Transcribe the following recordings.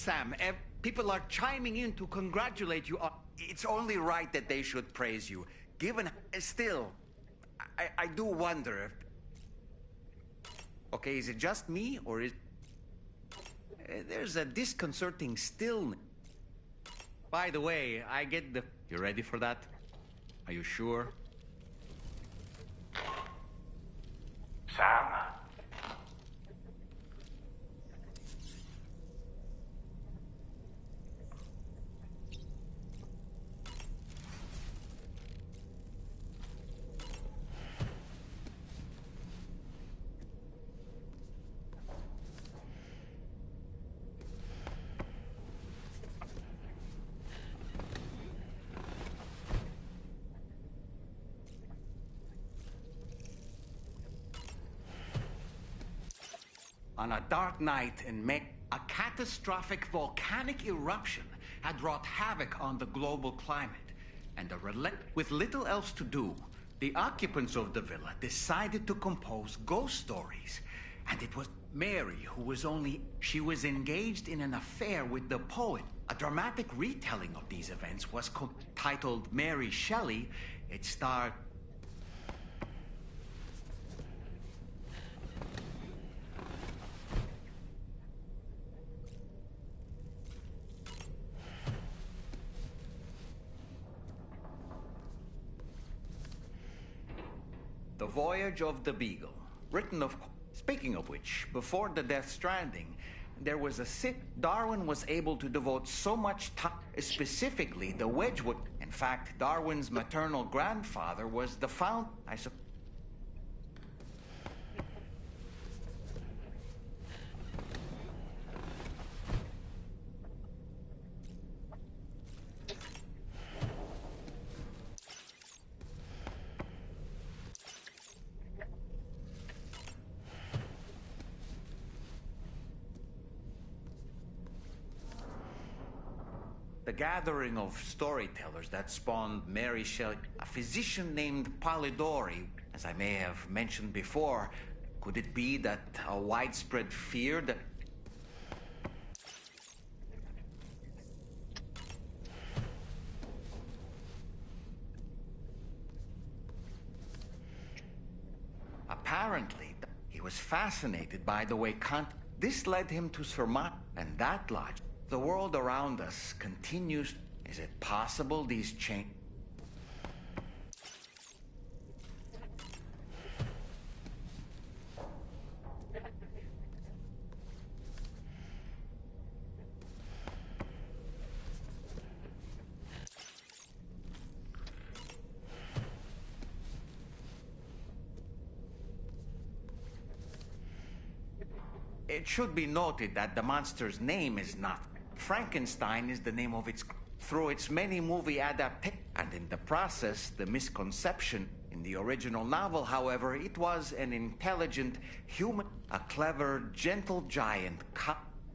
Sam, people are chiming in to congratulate you on... It's only right that they should praise you. Given... Still, I do wonder if... Okay, is it just me, or is... There's a disconcerting stillness. By the way, I get the... You ready for that? Are you sure? Sam? On a dark night in May, a catastrophic volcanic eruption had wrought havoc on the global climate. And with little else to do, the occupants of the villa decided to compose ghost stories. And it was Mary who was she was engaged in an affair with the poet. A dramatic retelling of these events was titled Mary Shelley. It starred... The Voyage of the Beagle, written of... Speaking of which, before the Death Stranding, there was a Darwin was able to devote so much time, specifically the Wedgwood. In fact, Darwin's maternal grandfather was the founder, I suppose. The gathering of storytellers that spawned Mary Shelley, a physician named Polidori, as I may have mentioned before. Could it be that a widespread fear that... Apparently, he was fascinated by the way this led him to surmise, and that logic. The world around us continues. Is it possible these change? It should be noted that the monster's name is not... Frankenstein is the name of its... Through its many movie adaptations, and in the process, the misconception. In the original novel, however, it was an intelligent human, a clever, gentle giant.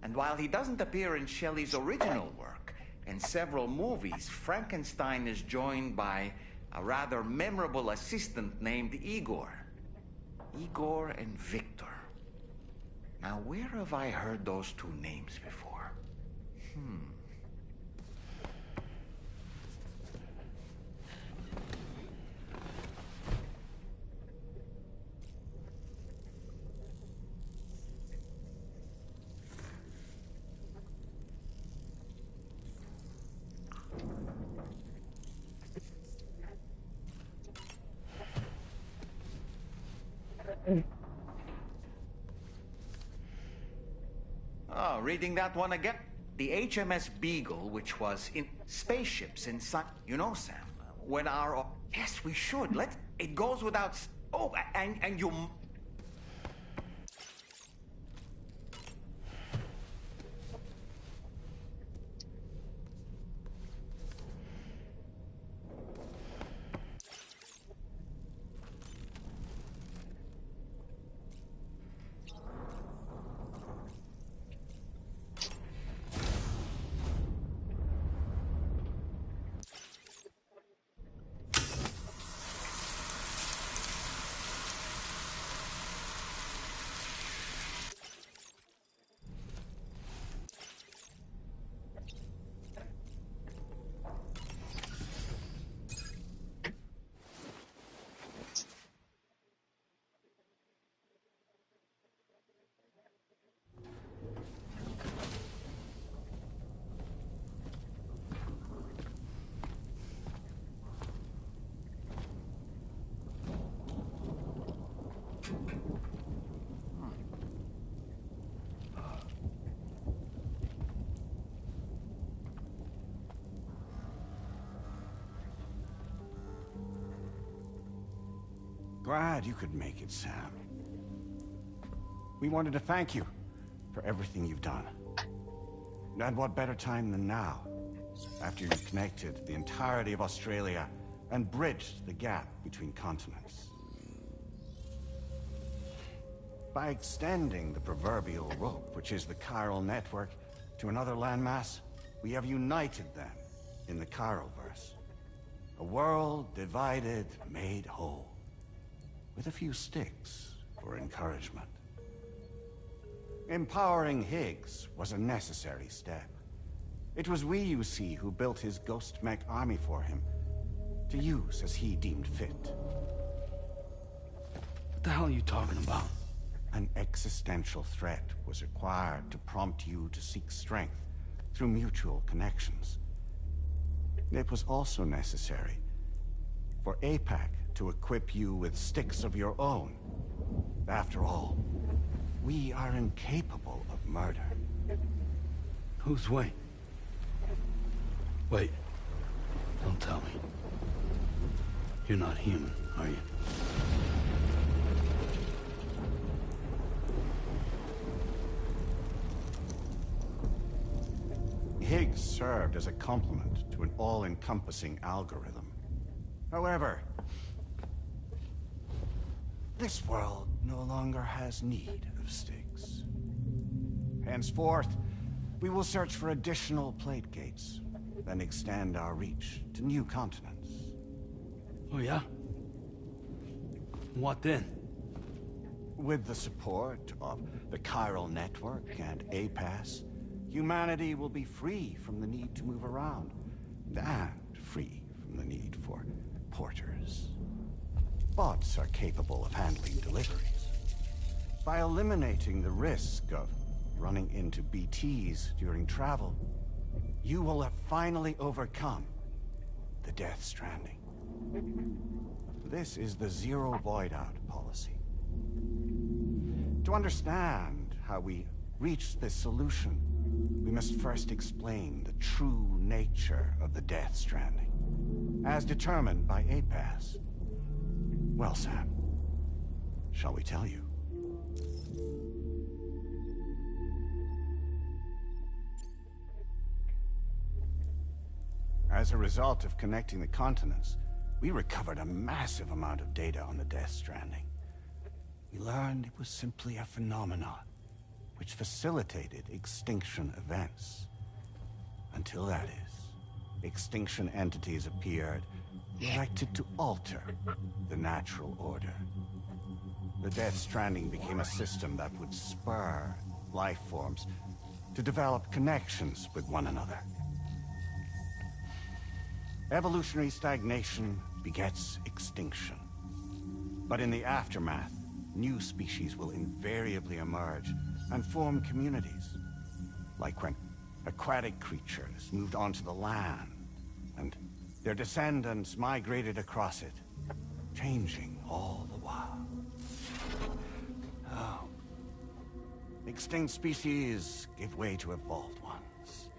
And while he doesn't appear in Shelley's original work, in several movies, Frankenstein is joined by a rather memorable assistant named Igor. Igor and Victor. Now, where have I heard those two names before? Oh, reading that one again? The HMS Beagle, which was in spaceships inside... You know, Sam, when our... Yes, we should. It goes without... Oh, and you... glad you could make it, Sam. We wanted to thank you for everything you've done. And what better time than now, after you've connected the entirety of Australia and bridged the gap between continents. By extending the proverbial rope, which is the chiral network, to another landmass, we have united them in the Chiralverse. A world divided, made whole. With a few sticks for encouragement. Empowering Higgs was a necessary step. It was we, you see, who built his ghost mech army for him, to use as he deemed fit. What the hell are you talking about? An existential threat was required to prompt you to seek strength through mutual connections. It was also necessary for APAC to equip you with sticks of your own. After all, we are incapable of murder. Who's we? Wait. Don't tell me. You're not human, are you? Higgs served as a complement to an all-encompassing algorithm. However, this world no longer has need of sticks. Henceforth, we will search for additional plate gates, and extend our reach to new continents. Oh yeah? What then? With the support of the chiral network and APAS, humanity will be free from the need to move around, and free from the need for porters. Bots are capable of handling deliveries. By eliminating the risk of running into BTs during travel, you will have finally overcome the Death Stranding. This is the Zero Void Out policy. To understand how we reached this solution, we must first explain the true nature of the Death Stranding, as determined by APAS. Well, Sam, shall we tell you? As a result of connecting the continents, we recovered a massive amount of data on the Death Stranding. We learned it was simply a phenomenon which facilitated extinction events. Until that is, extinction entities appeared, elected to alter the natural order. The Death Stranding became a system that would spur life forms to develop connections with one another. Evolutionary stagnation begets extinction. But in the aftermath, new species will invariably emerge and form communities. Like when aquatic creatures moved onto the land, and their descendants migrated across it, changing all the while. Oh. Extinct species give way to evolved ones.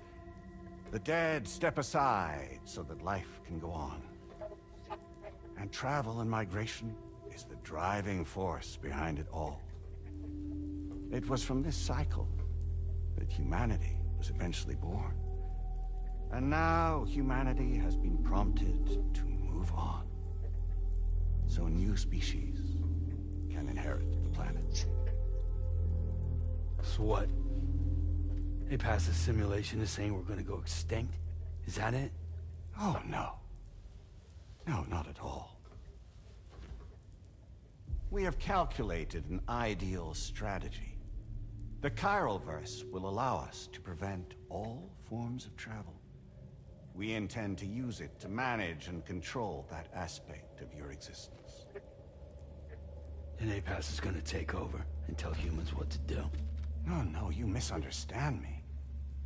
The dead step aside so that life can go on. And travel and migration is the driving force behind it all. It was from this cycle that humanity was eventually born. And now humanity has been prompted to move on. So new species can inherit the planet. So what? They passed a simulation is saying we're gonna go extinct? Is that it? Oh, no. No, not at all. We have calculated an ideal strategy. The Chiralverse will allow us to prevent all forms of travel. We intend to use it to manage and control that aspect of your existence. And APAS is gonna take over and tell humans what to do. No, you misunderstand me.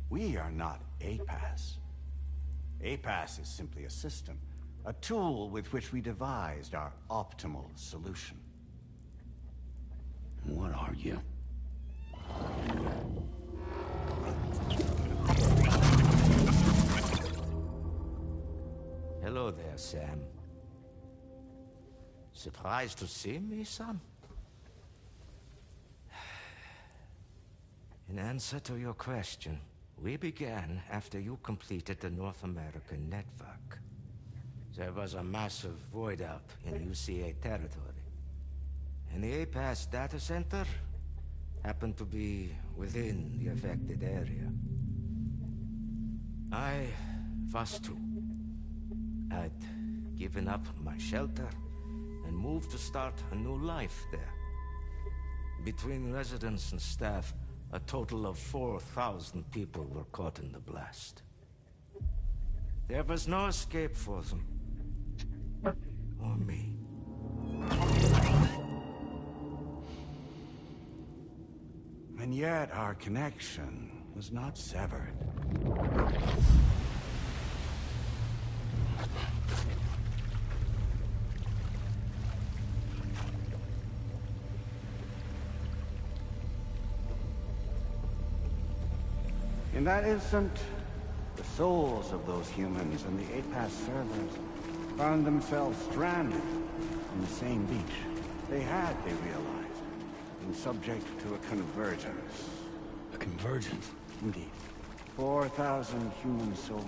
We are not APAS. APAS is simply a system, a tool with which we devised our optimal solution. What are you? Hello there, Sam. Surprised to see me, son? In answer to your question, we began after you completed the North American network. There was a massive void out in UCA territory, and the APAS data center happened to be within the affected area. I was too. I'd given up my shelter and moved to start a new life there. Between residents and staff, a total of 4,000 people were caught in the blast. There was no escape for them. Or me. And yet our connection was not severed. In that instant, the souls of those humans and the APAS servers found themselves stranded on the same beach. They realized, been subject to a convergence. A convergence? Indeed. 4,000 human souls.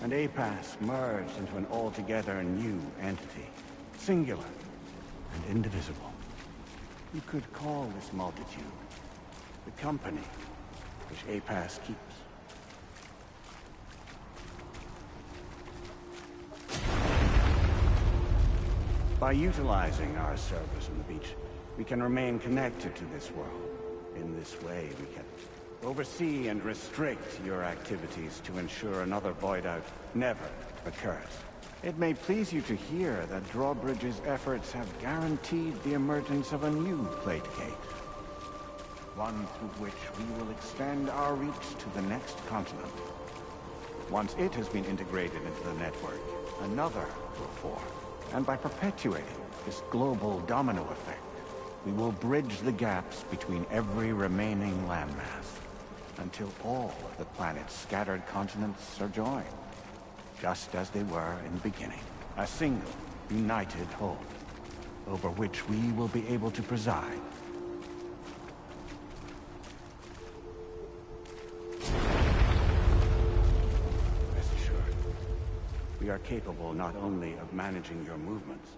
And APAS merged into an altogether new entity. Singular and indivisible. You could call this multitude the company which APAS keeps. By utilizing our servers on the beach, we can remain connected to this world. In this way, we can oversee and restrict your activities to ensure another void out never occurs. It may please you to hear that Drawbridge's efforts have guaranteed the emergence of a new plate gate. One through which we will extend our reach to the next continent. Once it has been integrated into the network, another will form. And by perpetuating this global domino effect, we will bridge the gaps between every remaining landmass until all of the planet's scattered continents are joined, just as they were in the beginning. A single, united whole, over which we will be able to preside. Rest assured, we are capable not only of managing your movements,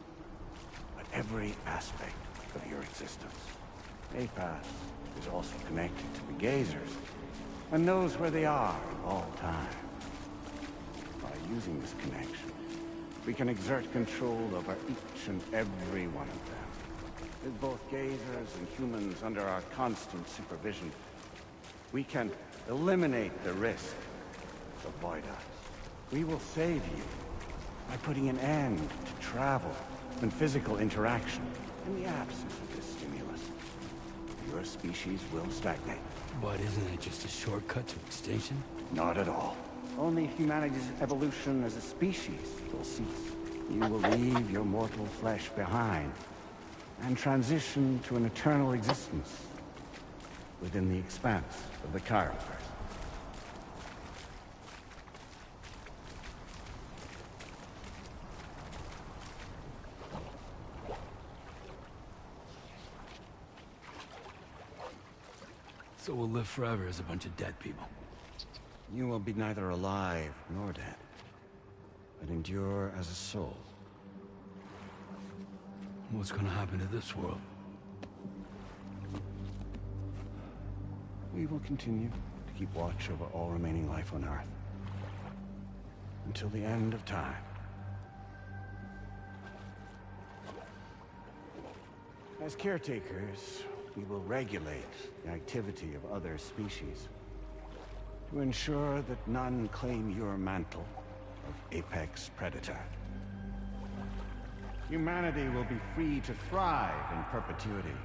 but every aspect of your existence. APAS is also connected to the Gazers, and knows where they are at all times. By using this connection, we can exert control over each and every one of them. With both Gazers and humans under our constant supervision, we can eliminate the risk of void outs. We will save you by putting an end to travel and physical interaction. In the absence of this stimulus, your species will stagnate. But isn't it just a shortcut to extinction? Not at all. Only humanity's evolution as a species will cease. You will leave your mortal flesh behind and transition to an eternal existence within the expanse of the Chiron. So we'll live forever as a bunch of dead people. You will be neither alive nor dead, but endure as a soul. What's gonna happen to this world? We will continue to keep watch over all remaining life on Earth. Until the end of time. As caretakers, we will regulate the activity of other species to ensure that none claim your mantle of apex predator. Humanity will be free to thrive in perpetuity,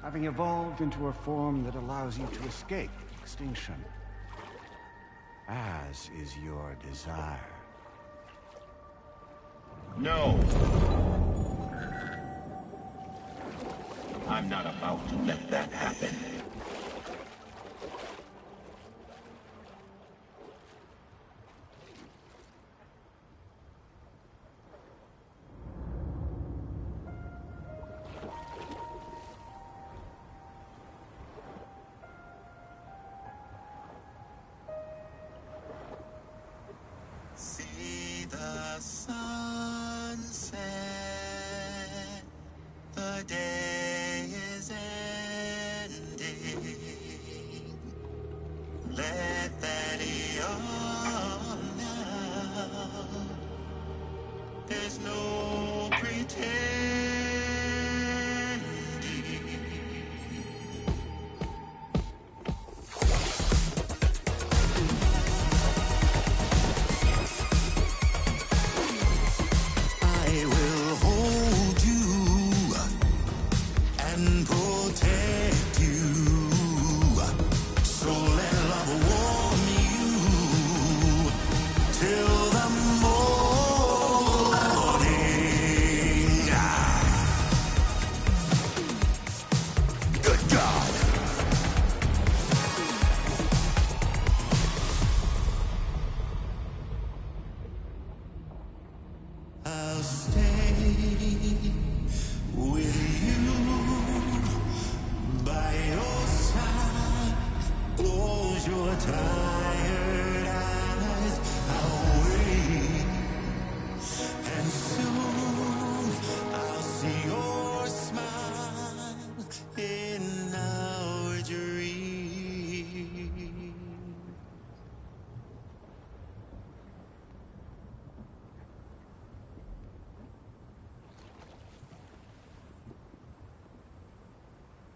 having evolved into a form that allows you to escape extinction, as is your desire. No. I'm not about to let that happen.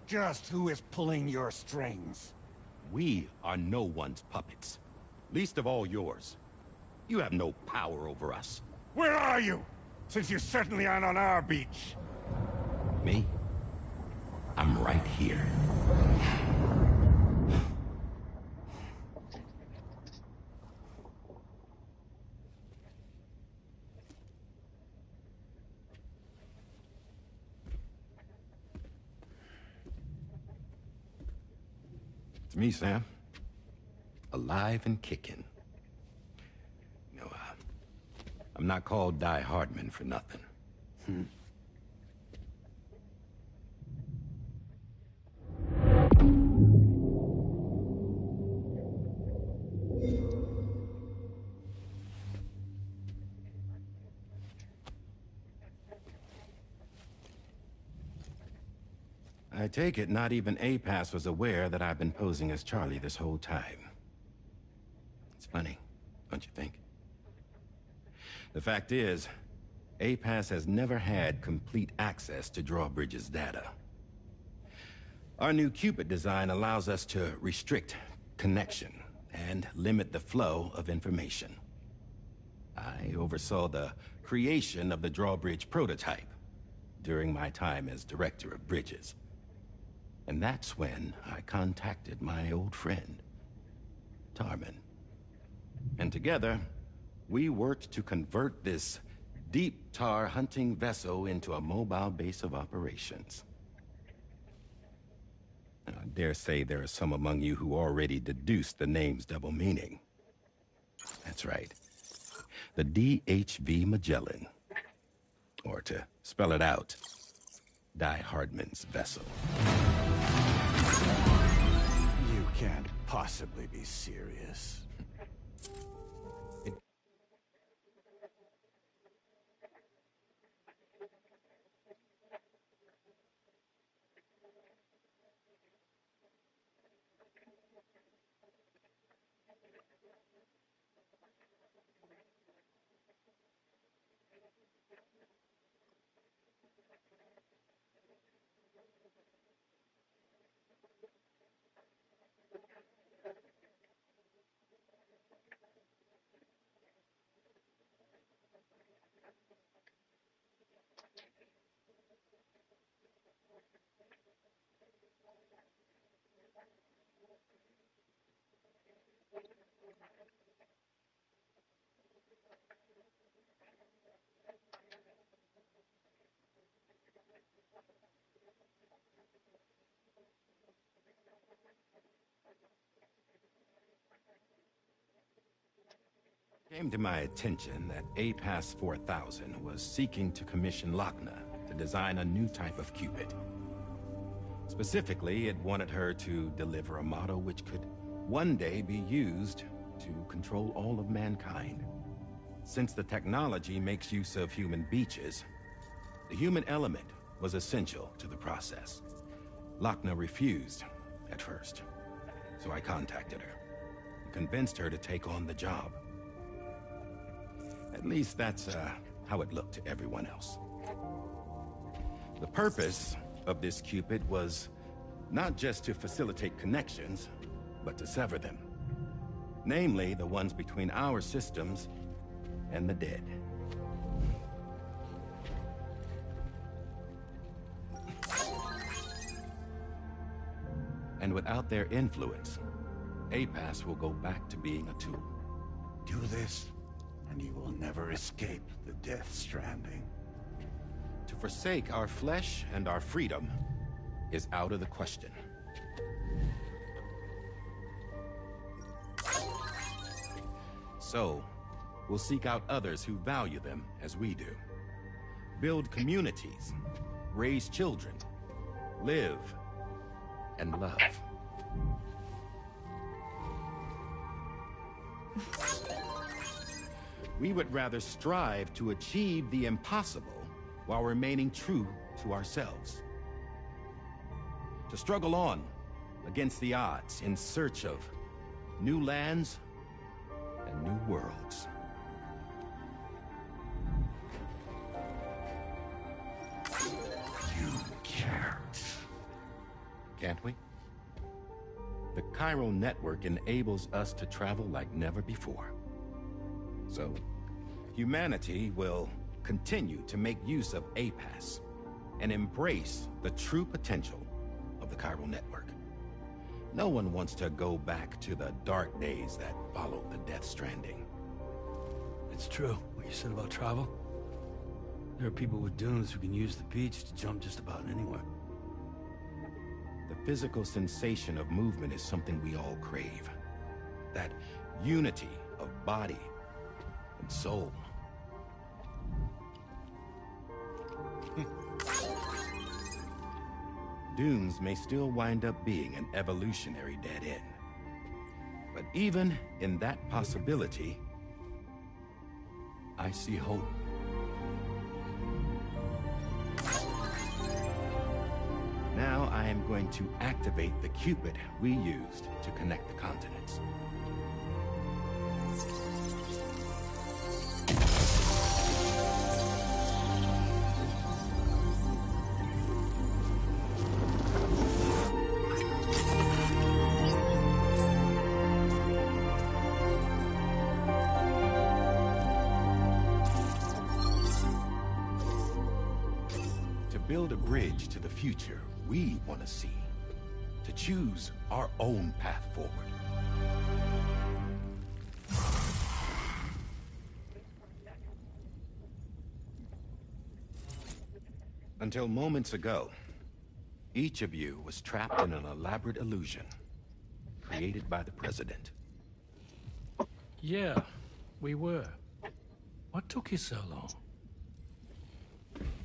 Just who is pulling your strings? We are no one's puppets. Least of all yours. You have no power over us. Where are you? Since you certainly aren't on our beach. Me? I'm right here. It's me, Sam. Alive and kicking. You know, I'm not called Die Hardman for nothing. I take it not even APAS was aware that I've been posing as Charlie this whole time. It's funny, don't you think? The fact is, APAS has never had complete access to Drawbridge's data. Our new Cupid design allows us to restrict connection and limit the flow of information. I oversaw the creation of the Drawbridge prototype during my time as Director of Bridges. And that's when I contacted my old friend, Tarman. And together, we worked to convert this deep tar hunting vessel into a mobile base of operations. I dare say there are some among you who already deduced the name's double meaning. That's right. The DHV Magellan. Or to spell it out, Die Hardman's vessel. You can't possibly be serious. It came to my attention that APAS 4000 was seeking to commission Lochna to design a new type of Cupid. Specifically, it wanted her to deliver a model which could one day be used to control all of mankind. Since the technology makes use of human beaches, the human element was essential to the process. Lochna refused at first, so I contacted her and convinced her to take on the job. At least that's how it looked to everyone else. The purpose of this Cupid was not just to facilitate connections, but to sever them. Namely, the ones between our systems and the dead. And without their influence, APAS will go back to being a tool. Do this, and you will never escape the Death Stranding. To forsake our flesh and our freedom is out of the question. So, we'll seek out others who value them as we do. Build communities, raise children, live, and love. We would rather strive to achieve the impossible while remaining true to ourselves. To struggle on against the odds in search of new lands and new worlds. You can't. can't we? The chiral network enables us to travel like never before. So, humanity will continue to make use of APAS and embrace the true potential of the chiral network. No one wants to go back to the dark days that followed the Death Stranding. It's true, what you said about travel. There are people with dunes who can use the beach to jump just about anywhere. The physical sensation of movement is something we all crave. That unity of body and soul. Dunes may still wind up being an evolutionary dead end. But even in that possibility, I see hope. Now I am going to activate the Cupid we used to connect the continents. To build a bridge to the future we want to see, to choose our own path forward. Until moments ago, each of you was trapped in an elaborate illusion created by the President. Yeah, we were. What took you so long?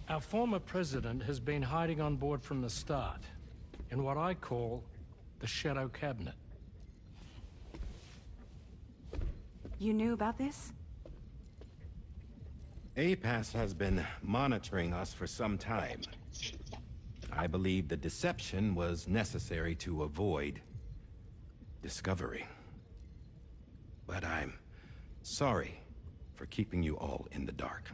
Our former president has been hiding on board from the start, in what I call the Shadow Cabinet. You knew about this? APAS has been monitoring us for some time. I believe the deception was necessary to avoid discovery. But I'm sorry for keeping you all in the dark.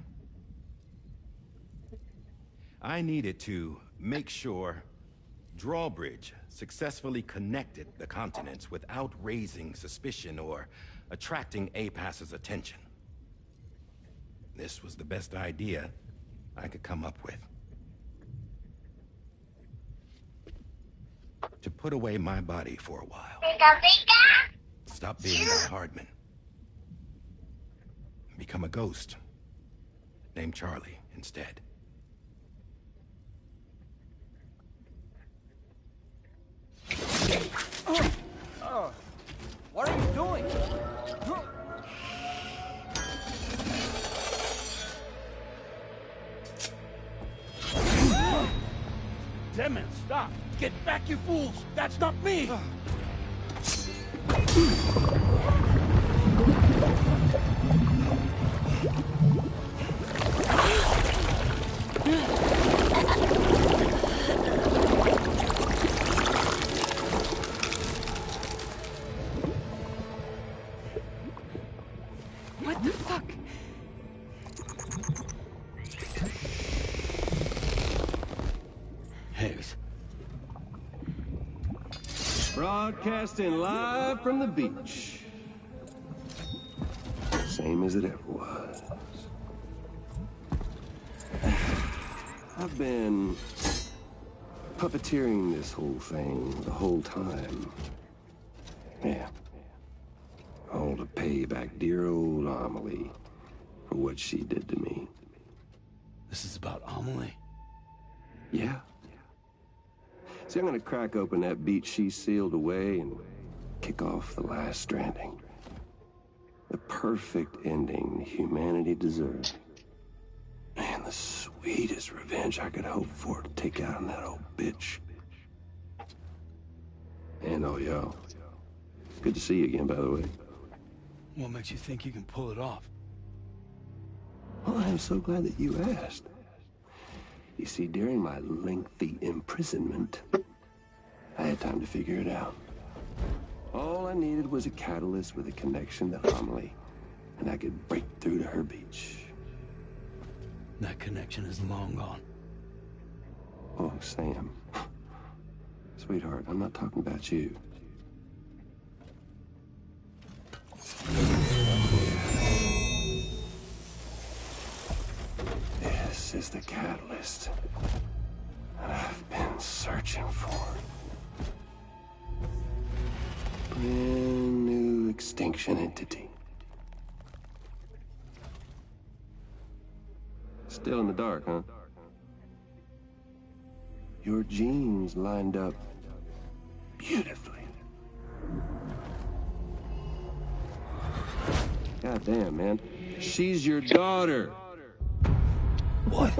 I needed to make sure Drawbridge successfully connected the continents without raising suspicion or attracting APAS's attention. This was the best idea I could come up with. To put away my body for a while. Stop being my Hardman. Become a ghost. Named Charlie instead. What are you doing? Damn it, stop! Get back, you fools! That's not me! What the fuck? Higgs. Broadcasting live from the beach. Same as it ever was. I've been puppeteering this whole thing the whole time. Yeah. All to pay back dear old Amelie for what she did to me. This is about Amelie? Yeah. See, I'm gonna crack open that beach she sealed away and kick off the last stranding. The perfect ending humanity deserved. Man, the sweetest revenge I could hope for to take out on that old bitch. And all y'all. Good to see you again, by the way. What makes you think you can pull it off? Well, I'm so glad that you asked. You see, during my lengthy imprisonment, I had time to figure it out. All I needed was a catalyst with a connection to Amelie, and I could break through to her beach. That connection is long gone. Oh, Sam. As Sweetheart, I'm not talking about you. This is the catalyst that I've been searching for. Brand new extinction entity. Still in the dark, huh? Your genes lined up beautifully. God damn, man. She's your daughter. What?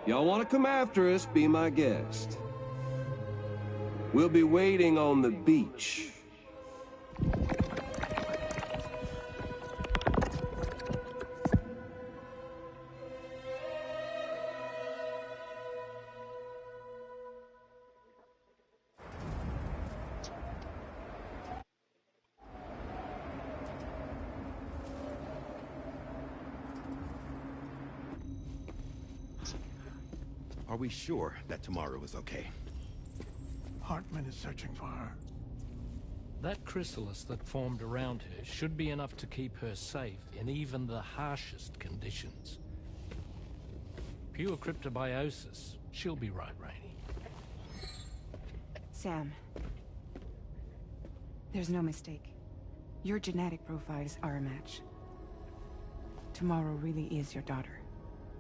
Y'all want to come after us, be my guest. We'll be waiting on the beach. Are we sure that tomorrow is okay? Hartman is searching for her. That chrysalis that formed around her should be enough to keep her safe in even the harshest conditions. Pure cryptobiosis. She'll be right, Rainey. Sam. There's no mistake. Your genetic profiles are a match. Tomorrow really is your daughter.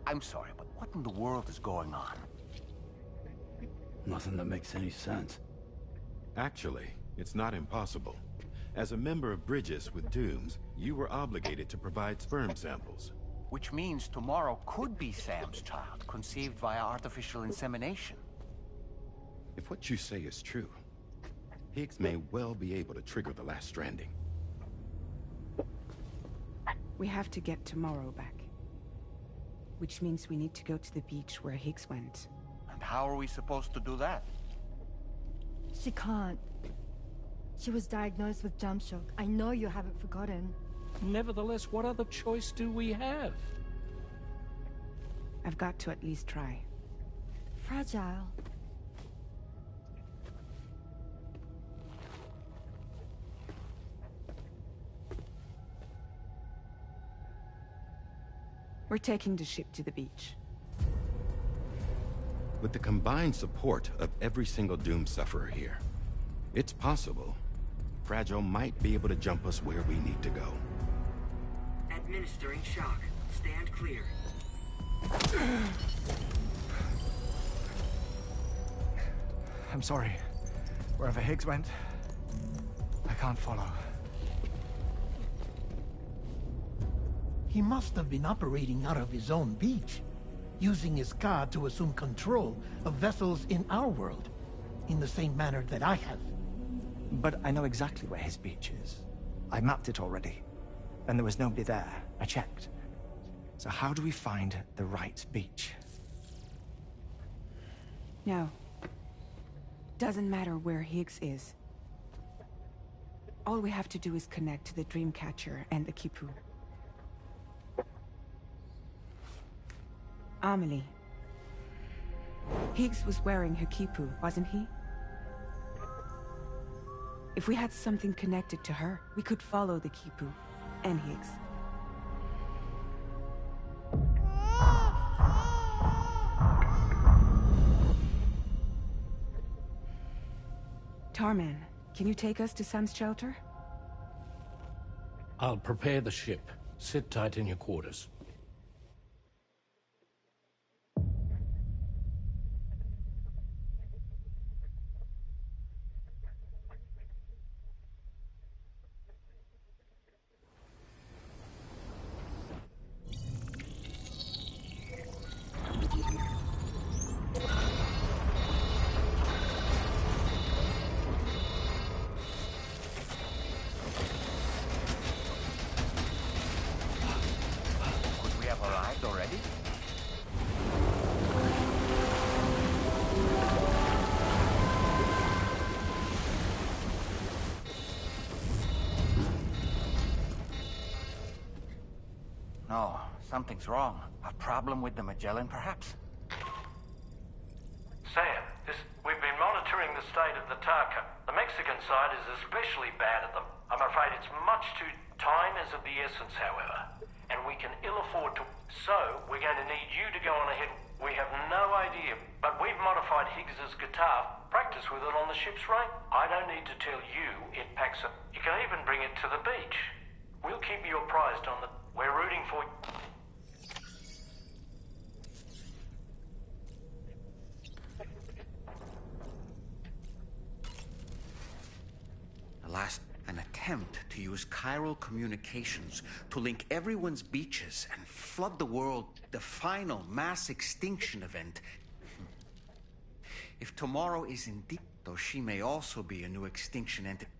I'm sorry, but what in the world is going on? Nothing that makes any sense. Actually, it's not impossible. As a member of Bridges with Dooms, you were obligated to provide sperm samples. Which means tomorrow could be Sam's child, conceived via artificial insemination. If what you say is true, Higgs may well be able to trigger the last stranding. We have to get tomorrow back. Which means we need to go to the beach where Higgs went. And how are we supposed to do that? She can't. She was diagnosed with jump shock. I know you haven't forgotten. Nevertheless, what other choice do we have? I've got to at least try. Fragile. We're taking the ship to the beach. With the combined support of every single Doom sufferer here, it's possible Fragile might be able to jump us where we need to go. Administering shock. Stand clear. I'm sorry. Wherever Higgs went, I can't follow. He must have been operating out of his own beach, using his car to assume control of vessels in our world, in the same manner that I have. But I know exactly where his beach is. I mapped it already, and there was nobody there. I checked. So how do we find the right beach? No. Doesn't matter where Higgs is. All we have to do is connect to the Dreamcatcher and the Kipu. Amelie. Higgs was wearing her Kipu, wasn't he? If we had something connected to her, we could follow the Kipu and Higgs. Tarman, can you take us to Sam's shelter? I'll prepare the ship. Sit tight in your quarters. No, something's wrong. A problem with the Magellan, perhaps? Sam, we've been monitoring the state of the Tarka. The Mexican side is especially bad at them. I'm afraid it's much too... Time is of the essence, however. And we can ill afford to... So, we're going to need you to go on ahead. We have no idea, but we've modified Higgs's guitar. Practice with it on the ship's right. I don't need to tell you it packs up. You can even bring it to the beach. We'll keep you apprised on the... We're rooting for you. Alas, an attempt to use chiral communications to link everyone's beaches and flood the world, the final mass extinction event. If tomorrow is indeed, though she may also be a new extinction entity.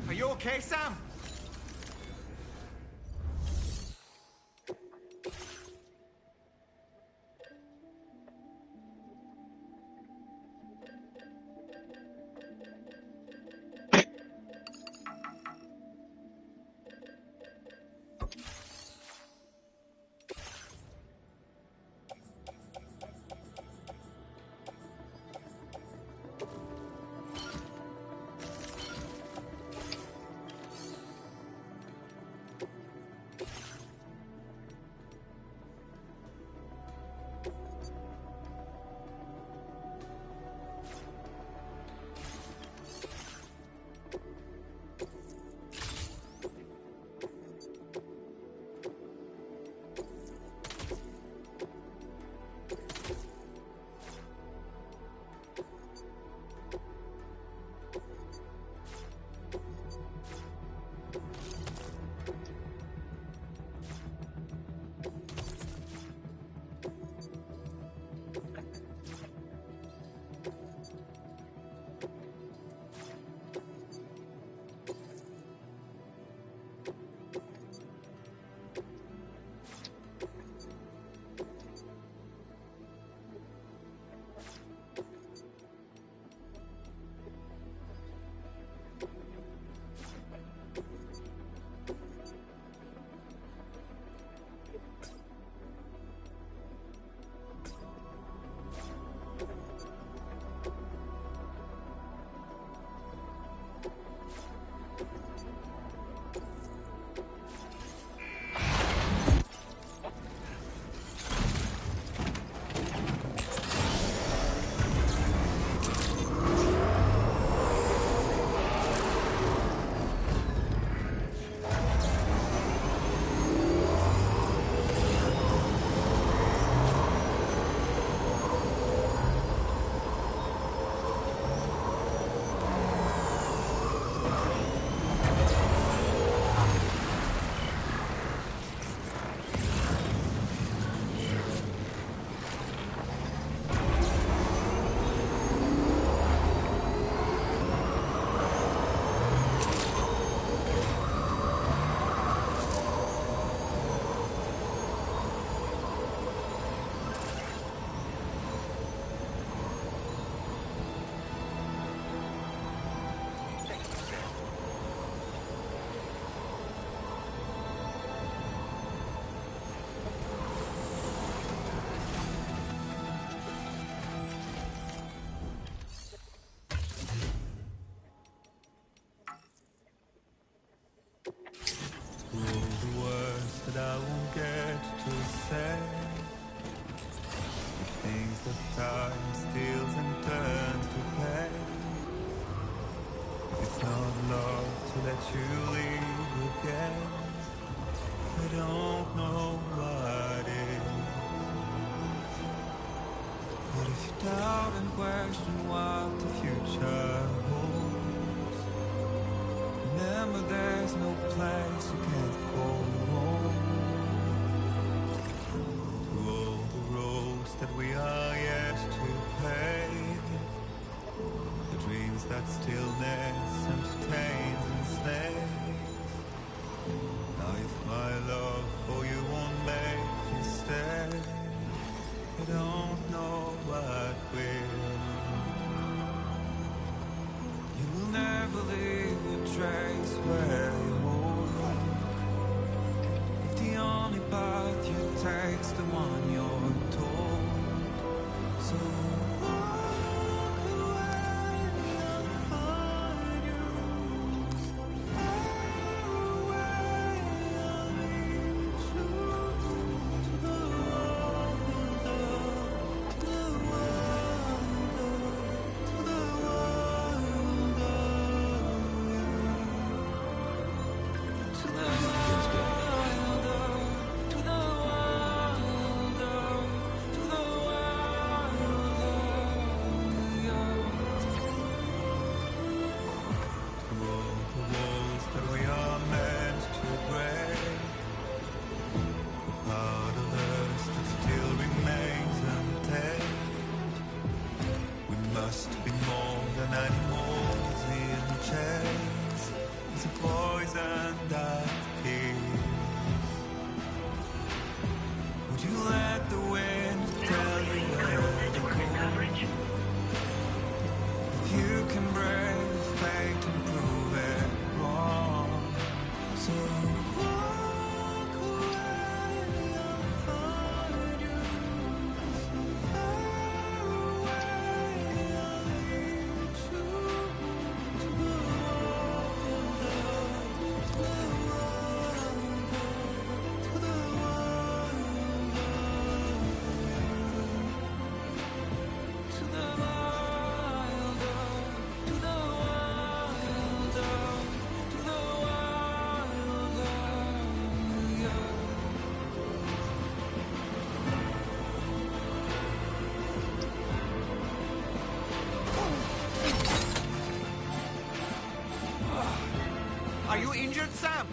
Are you okay, Sam? to leave again. I don't know what is. But if you doubt and question what the future holds, remember there's no place you can't go. Through all the roads that we are yet to pave, the dreams that stillness entertains and slays. Now if my love for you won't make you stay, I don't know what will. You will never leave a trace where you walk. If the only path you take's the one you're told, so walk away and find you. Far away, I'll lead you to the world, to the world, to the world, to the must be more than animals in chains. It's a poison that kills. Would you let the wind tell you where to go? If you can brave fate and prove it wrong, so walk away, I'll find you. So far away, I'll lead you to the world, to the world, to the world, to the wild, to the wild, to the wild, yeah. Are you injured, Sam?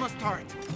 Exhaust turret!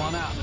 on out.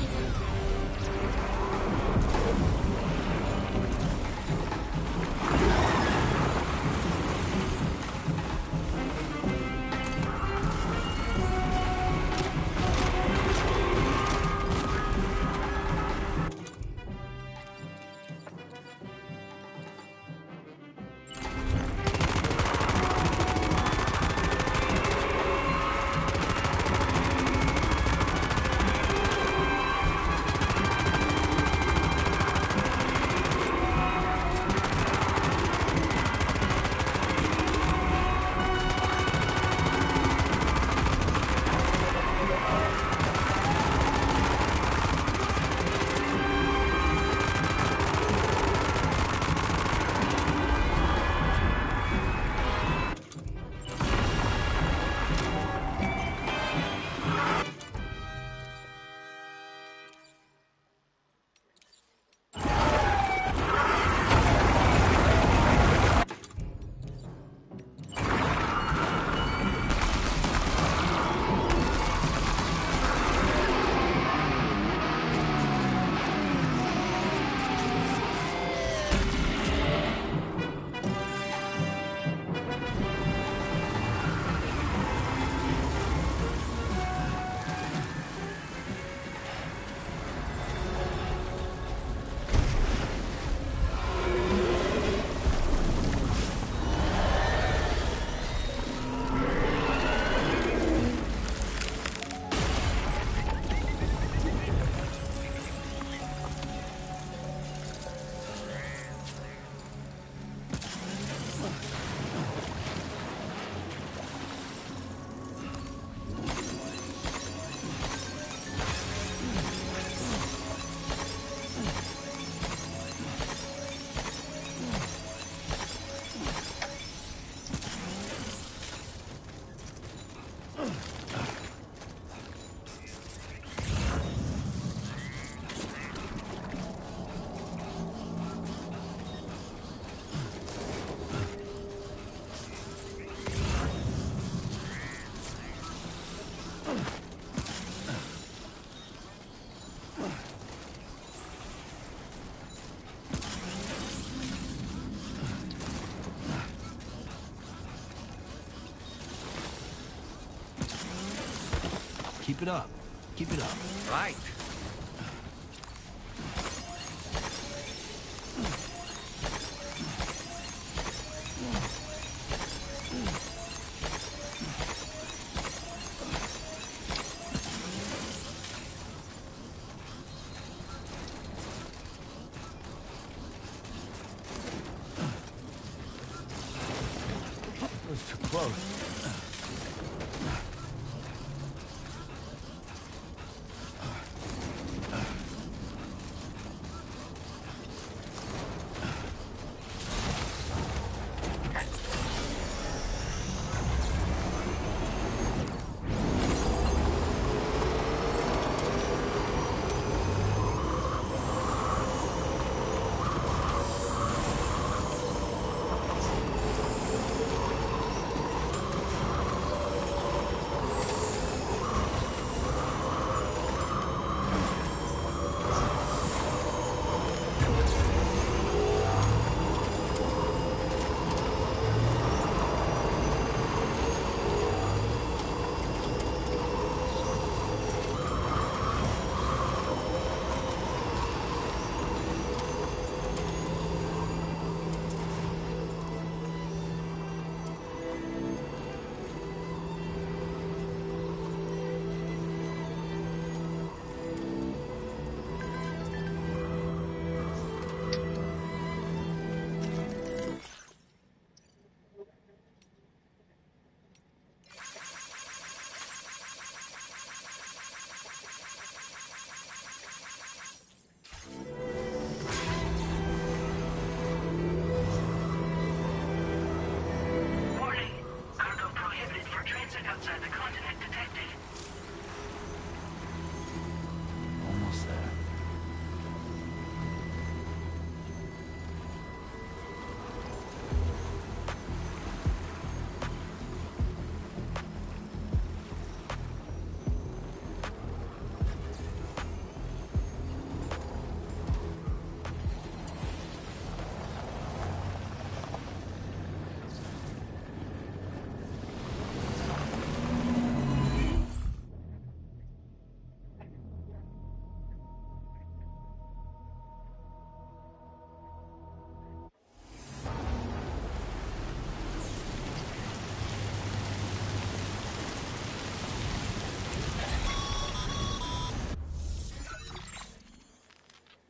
Keep it up. Keep it up. Right. That was too close.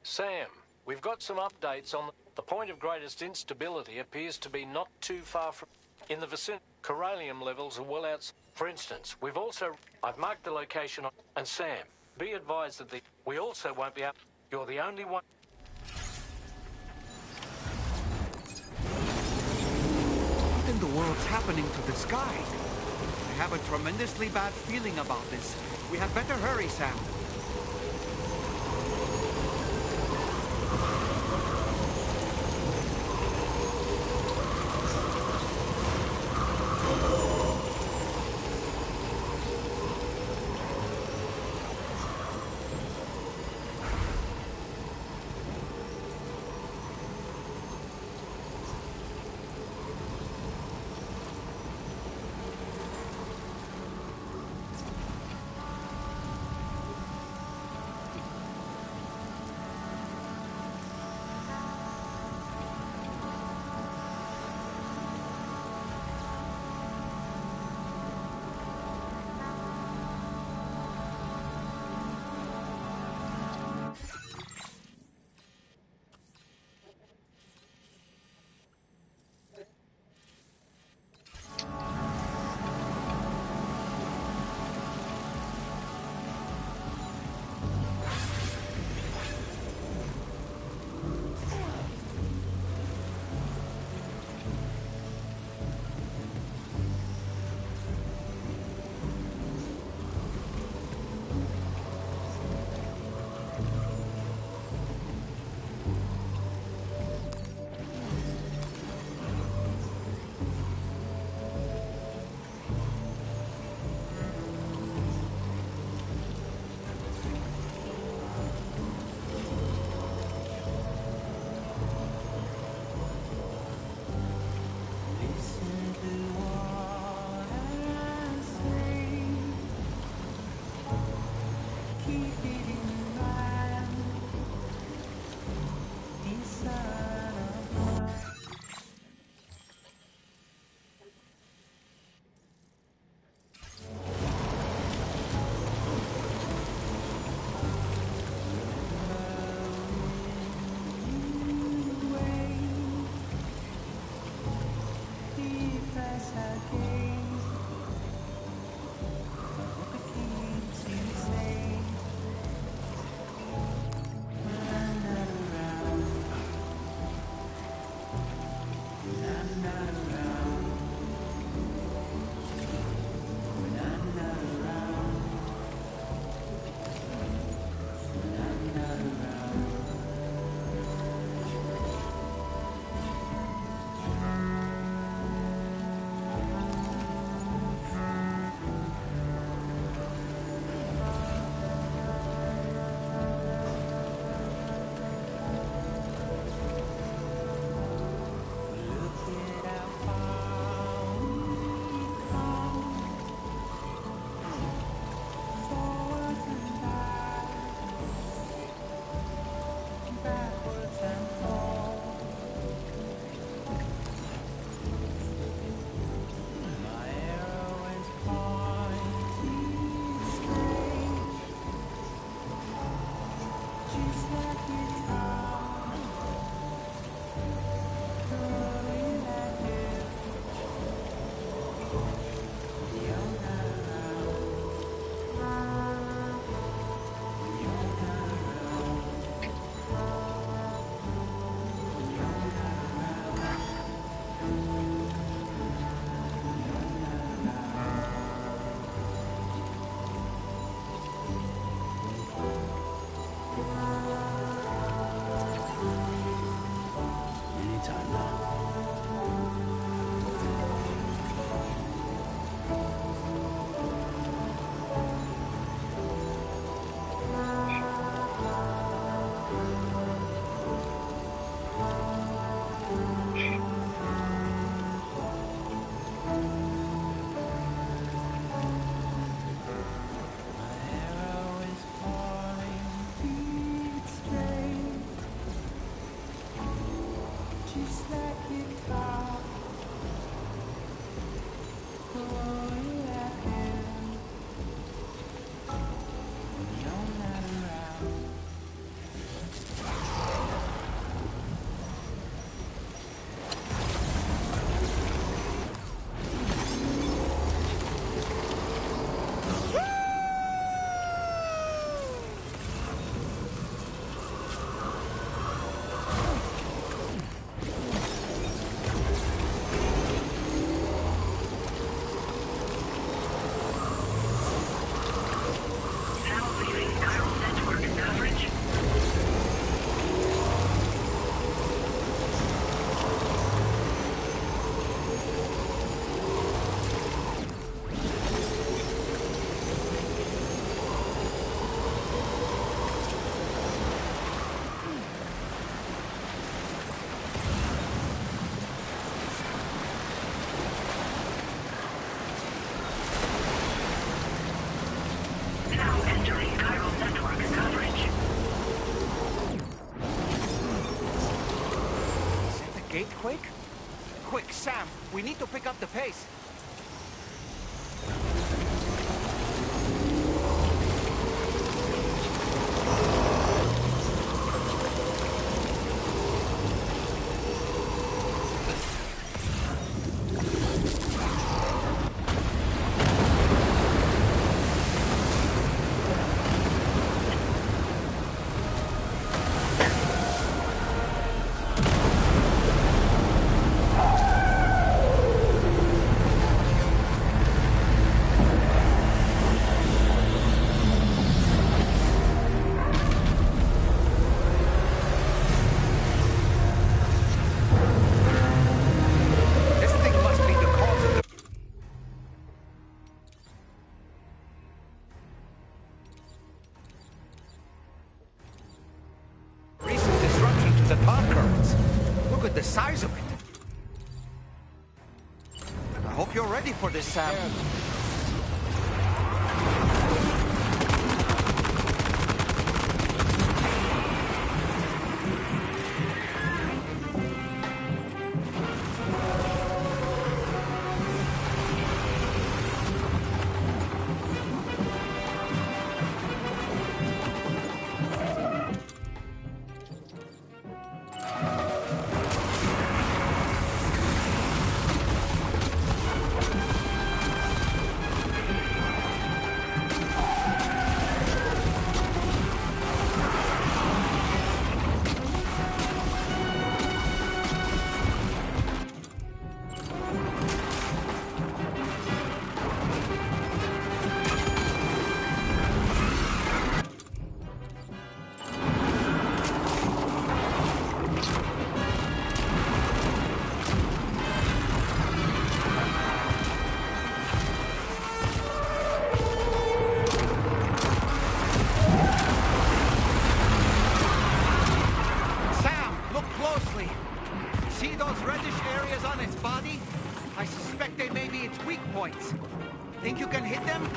Sam, we've got some updates on the point of greatest instability appears to be not too far from in the vicinity. Corallium levels are well out. For instance, I've marked the location and Sam, be advised that we also won't be out. You're the only one. What in the world's happening to the sky? I have a tremendously bad feeling about this. We had better hurry, Sam. earthquake? Quick, Sam, we need to pick up the pace. The size of it. I hope you're ready for this, Sam. Think you can hit them?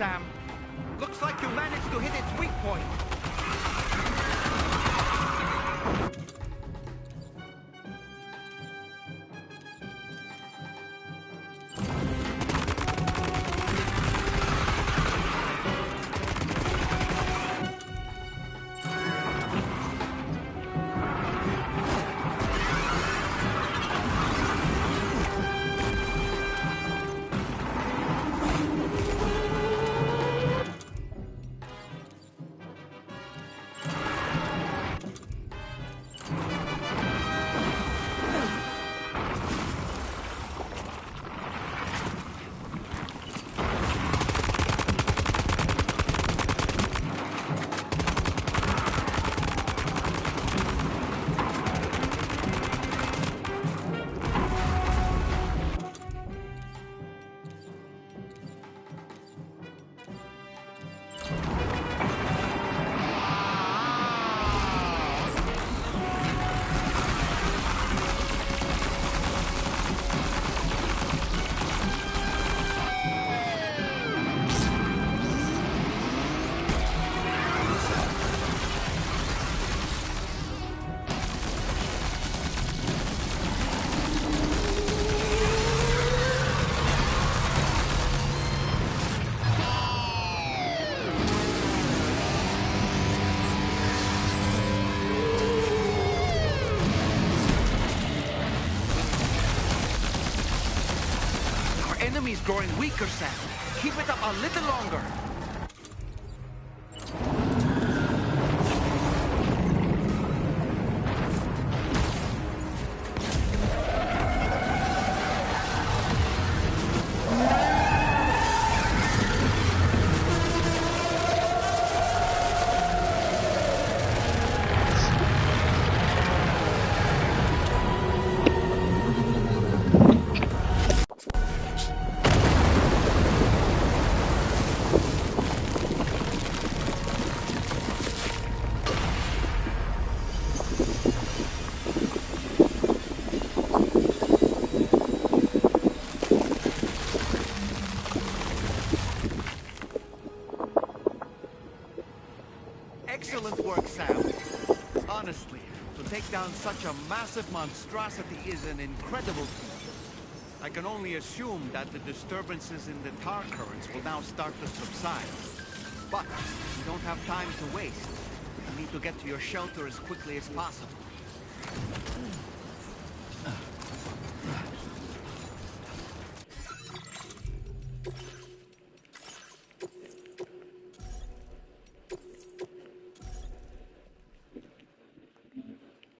Sam. Looks like you managed to hit its weak point. enemy's growing weaker, Sam. Keep it up a little longer. Excellent work, Sam. Honestly, to take down such a massive monstrosity is an incredible feat. I can only assume that the disturbances in the tar currents will now start to subside. But we don't have time to waste. You need to get to your shelter as quickly as possible.